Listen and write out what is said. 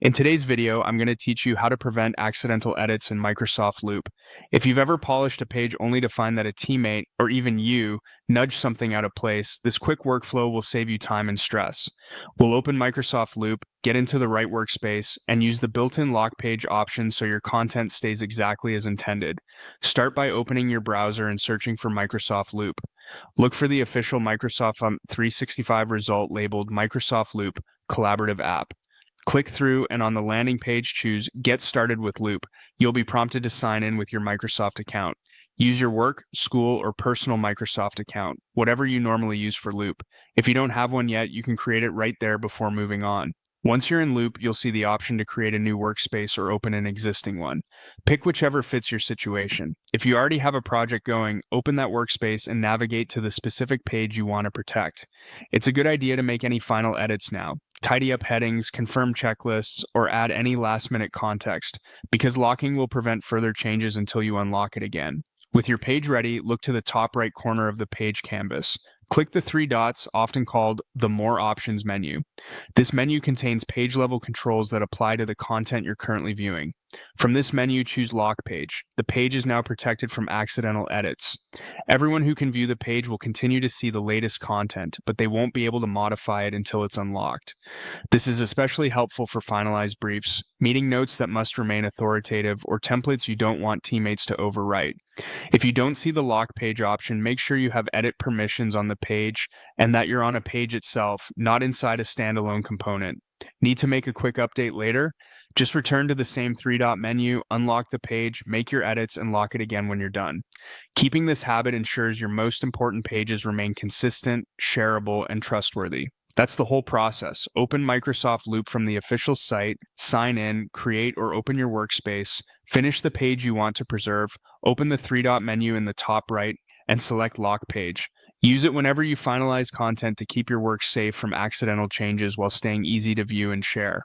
In today's video, I'm going to teach you how to prevent accidental edits in Microsoft Loop. If you've ever polished a page only to find that a teammate, or even you, nudged something out of place, this quick workflow will save you time and stress. We'll open Microsoft Loop, get into the right workspace, and use the built-in lock page option so your content stays exactly as intended. Start by opening your browser and searching for Microsoft Loop. Look for the official Microsoft 365 result labeled Microsoft Loop Collaborative App. Click through and on the landing page choose Get Started with Loop. You'll be prompted to sign in with your Microsoft account. Use your work, school, or personal Microsoft account, whatever you normally use for Loop. If you don't have one yet, you can create it right there before moving on. Once you're in Loop, you'll see the option to create a new workspace or open an existing one. Pick whichever fits your situation. If you already have a project going, open that workspace and navigate to the specific page you want to protect. It's a good idea to make any final edits now. Tidy up headings, confirm checklists, or add any last-minute context, because locking will prevent further changes until you unlock it again. With your page ready, look to the top right corner of the page canvas. Click the three dots, often called the More Options menu. This menu contains page-level controls that apply to the content you're currently viewing. From this menu, choose Lock Page. The page is now protected from accidental edits. Everyone who can view the page will continue to see the latest content, but they won't be able to modify it until it's unlocked. This is especially helpful for finalized briefs, meeting notes that must remain authoritative, or templates you don't want teammates to overwrite. If you don't see the lock page option, make sure you have edit permissions on the page and that you're on a page itself, not inside a standalone component. Need to make a quick update later? Just return to the same three-dot menu, unlock the page, make your edits, and lock it again when you're done. Keeping this habit ensures your most important pages remain consistent, shareable, and trustworthy. That's the whole process. Open Microsoft Loop from the official site, sign in, create or open your workspace, finish the page you want to preserve, open the three-dot menu in the top right, and select Lock Page. Use it whenever you finalize content to keep your work safe from accidental changes while staying easy to view and share.